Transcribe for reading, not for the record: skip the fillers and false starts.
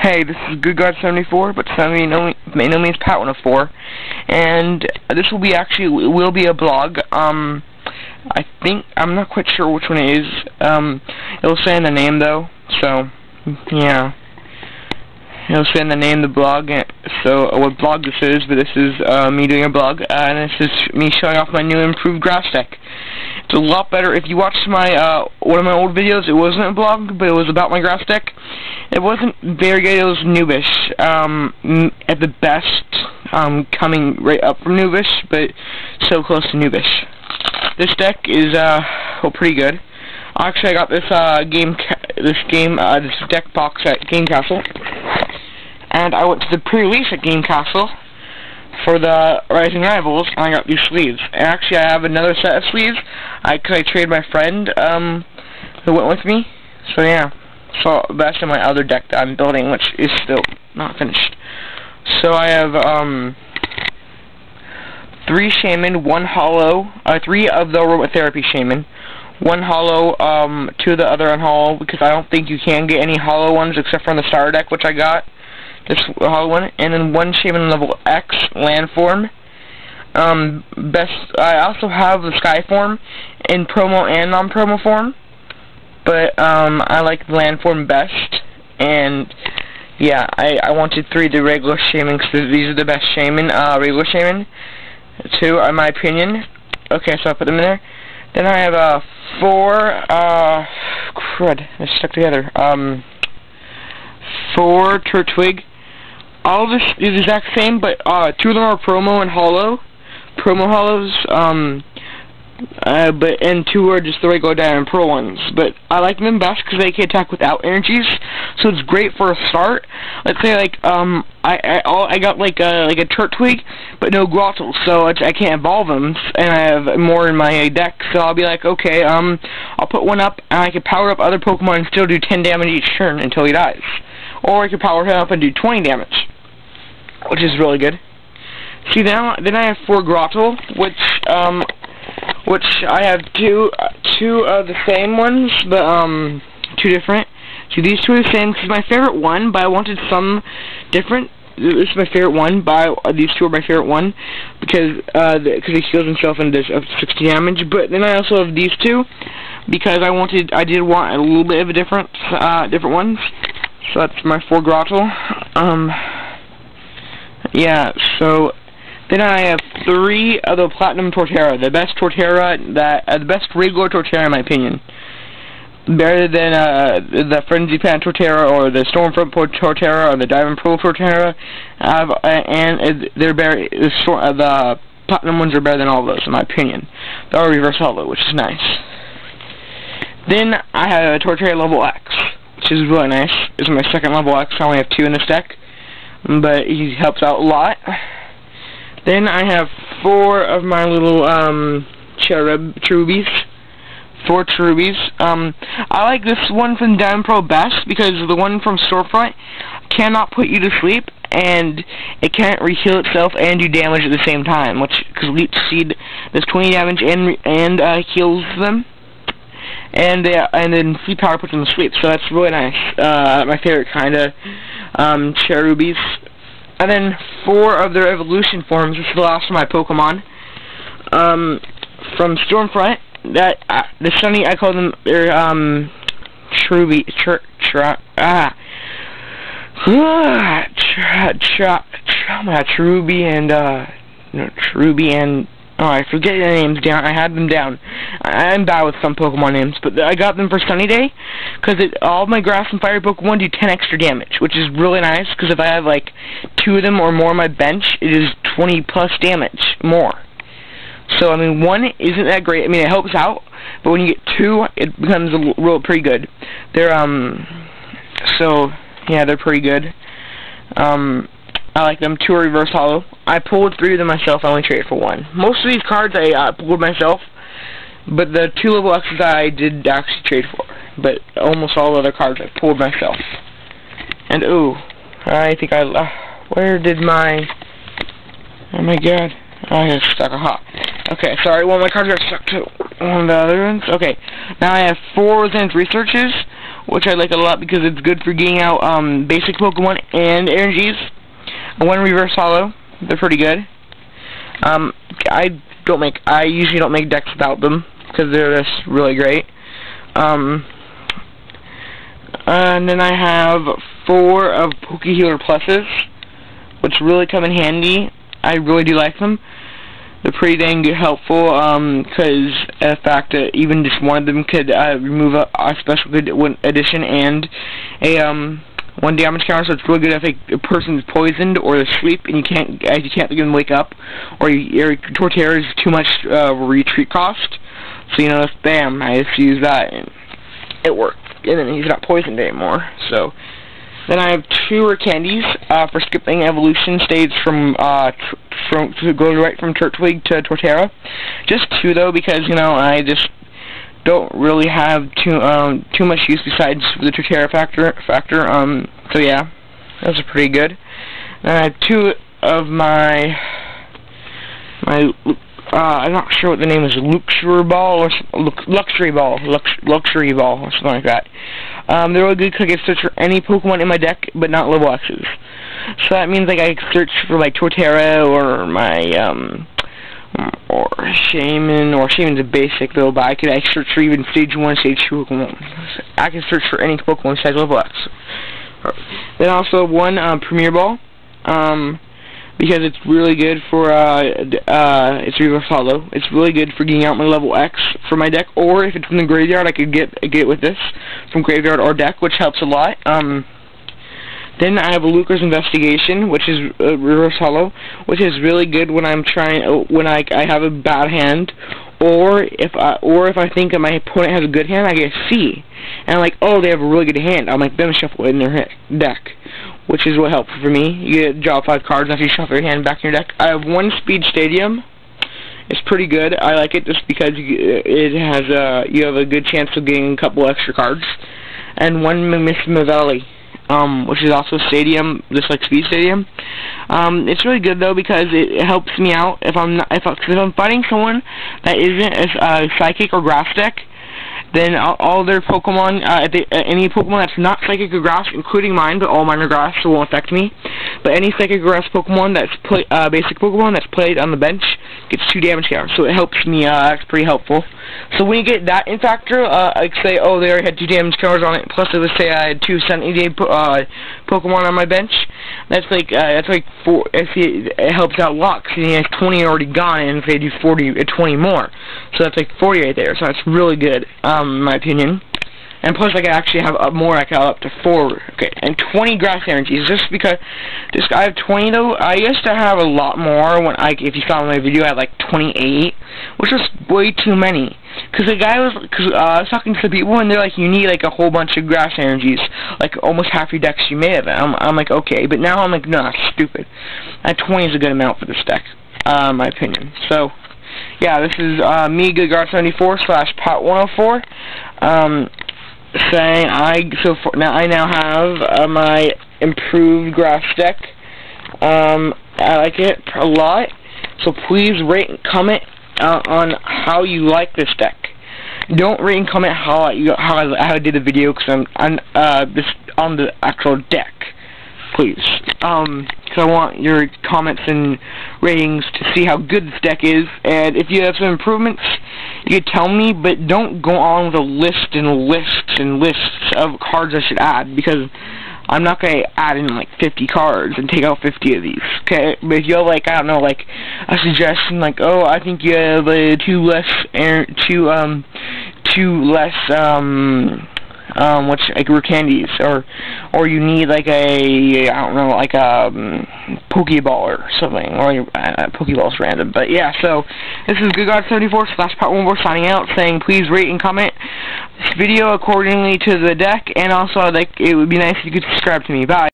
Hey, this is GoodGod74, but some of you may know me as Pat104, and this will be a blog. I think I'm not quite sure which one it is. It'll say in the name though, so yeah, it'll say in the name of the blog. So what blog this is, but this is me doing a blog, and this is me showing off my new improved grass deck. It's a lot better. If you watched my one of my old videos, it wasn't a blog, but it was about my grass deck. It wasn't very good. It was noobish at the best, coming right up from noobish, but so close to noobish. This deck is pretty good. Actually, I got this this deck box at Game Castle, and I went to the pre-release at Game Castle for the Rising Rivals, and I got these sleeves. And actually, I have another set of sleeves. I traded my friend who went with me. So yeah, so that's in my other deck that I'm building, which is still not finished. So I have 3 Shaman, 1 Hollow, 3 of the Aromatherapy Shaman, 1 Hollow, 2 of the other unhollow, because I don't think you can get any hollow ones except for in the starter deck, which I got. This hollow one, and then 1 Shaman level X landform. I also have the Sky form in promo and non-promo form, but I like the landform best. And yeah, I wanted 3 of the regular Shaman because these are the best Shaman, regular Shaman. 2, in my opinion. Okay, so I put them in there. Then I have 4. Crud, they're stuck together. 4 Turtwig. All of this is the exact same, but 2 of them are promo and hollow. Promo hollows, and 2 are just the regular Diamond Pearl ones. But I like them best because they can attack without energies, so it's great for a start. Let's say like I got like a Turtwig, but no Grottle, so I can't evolve them, and I have more in my deck. So I'll be like, okay, I'll put 1 up, and I can power up other Pokemon and still do 10 damage each turn until he dies, or I can power him up and do 20 damage, which is really good. See, then I have 4 Grottle, which I have two of the same ones, but 2 different. See, these 2 are the same. This is my favorite one, but I wanted some different. This is my favorite one, but these 2 are my favorite one because he heals himself and does up to 60 damage. But then I also have these 2 because I did want a little bit of a different ones. So that's my 4 Grottle. Yeah, so then I have 3 of the Platinum Torterra, the best Torterra, the best regular Torterra in my opinion. Better than the Frenzy Pan Torterra or the Stormfront Torterra or the Diamond Pearl Torterra, and they're better. The Platinum ones are better than all of those in my opinion. They're all reverse hollow, which is nice. Then I have a Torterra level X, which is really nice. This is my 2nd level X. I only have 2 in this deck, but he helps out a lot. Then I have 4 of my little Cherubies. 4 Cherubies. I like this one from Diamond Pearl best because the one from Storefront cannot put you to sleep, and it can't re-heal itself and do damage at the same time, because Leech Seed does 20 damage and heals them, and then Sleep Power puts them to sleep. So that's really nice. My favorite kind of Cherubies. And then 4 of their evolution forms. This is the last of my Pokemon. From Stormfront, the Sunny, I call them their Cherubi, Cherubi and I forget the names down. I had them down. I'm bad with some Pokemon names, but I got them for Sunny Day because all my Grass and Fire Pokemon do 10 extra damage, which is really nice. Because if I have like 2 of them or more on my bench, it is 20 plus damage more. So I mean, 1 isn't that great. I mean, it helps out, but when you get 2, it becomes pretty good. They're so yeah, they're pretty good. I like them. 2 are reverse hollow. I pulled 3 of them myself. I only traded for 1. Most of these cards I pulled myself, but the 2 level X's I did actually trade for. But almost all the other cards I pulled myself. And ooh, I think where did my? Oh my god, I got stuck. Aha. Okay, sorry. Well, my cards got stuck to one of the other ones. Okay, now I have 4 Zenith Researches, which I like a lot because it's good for getting out basic Pokemon and energies. One reverse holo, they're pretty good. I usually don't make decks without them because they're just really great. And then I have 4 of Pokehealer Pluses, which really come in handy. I really do like them. They're pretty dang helpful, because the fact that even just one of them could remove a special good addition and a 1 damage counter. So it's really good if a person's poisoned or asleep and you can't get them wake up, or your Torterra is too much retreat cost. So you know, bam, I just use that and it worked, and then he's not poisoned anymore. So then I have 2 rare candies for skipping evolution stage to go right from Turtwig to Torterra. Just 2 though, because you know I just don't really have too much use besides the Torterra factor. So yeah, those are pretty good. And I have 2 of my I'm not sure what the name is, Luxury Ball or Luxury Ball or something like that. They're really good because I can search for any Pokemon in my deck, but not level X's. So that means like I can search for my Torterra or my or Shaman's a basic though, but I could search for even stage 1, stage 2 Pokemon. I can search for any Pokemon besides level X. Then also 1 Premier Ball. Because it's really good for, it's reverse holo. It's really good for getting out my level X for my deck, or if it's from the graveyard, I could get it with this from graveyard or deck, which helps a lot. Then I have a Lucre's Investigation, which is reverse holo, which is really good when I'm when I have a bad hand, or if I think that my opponent has a good hand, I get a C, and I'm like, oh, they have a really good hand. I'm like, then shuffle it in their deck, which is what helpful for me. You get draw 5 cards after you shuffle your hand back in your deck. I have 1 Speed Stadium. It's pretty good. I like it just because it has you have a good chance of getting a couple extra cards. And 1 Miss Valley, which is also Stadium, just like Speed Stadium. It's really good though because it helps me out if I'm fighting someone that isn't a Psychic or Grass deck. Then all their Pokemon, any Pokemon that's not Psychic or Grass, including mine, but all mine are Grass, so it won't affect me. But any Psychic or Grass Pokemon that's basic Pokemon that's played on the bench gets 2 damage counters, so it helps me. That's pretty helpful. So when you get that in factor, like say, oh, they already had 2 damage counters on it. Plus, let's say I had 2 70-day Pokemon on my bench. That's like 4. It helps out a lot because he has 20 already gone, and if they do 20 more, so that's like 40 right there. So that's really good. In my opinion. And plus I can actually have more, I can have up to 4, okay, and 20 grass energies, just because, I have 20 though. I used to have a lot more when if you saw my video, I had like 28, which was way too many, because I was talking to some people, and they're like, you need like a whole bunch of grass energies, like almost half your decks you may have. I'm like, okay, but now I'm like, no, that's stupid. 20 is a good amount for this deck, in my opinion. So yeah, this is me, GoodGuard74/Pot104, saying I now have my improved grass deck. I like it a lot, so please rate and comment on how you like this deck. Don't rate and comment how I did the video, because I'm this on the actual deck. Please, because I want your comments and ratings to see how good this deck is, and if you have some improvements, you could tell me, but don't go on with a list and lists and lists of cards I should add, because I'm not going to add in like 50 cards and take out 50 of these, okay? But if you have like, I don't know, like a suggestion, like, oh, I think you have 2 less like rare candies, or you need like I don't know, like a Pokeball or something, or Pokeball's random. But yeah, so this is GoodGuard74/Pot104 signing out, saying please rate and comment this video accordingly to the deck, and also like it would be nice if you could subscribe to me. Bye.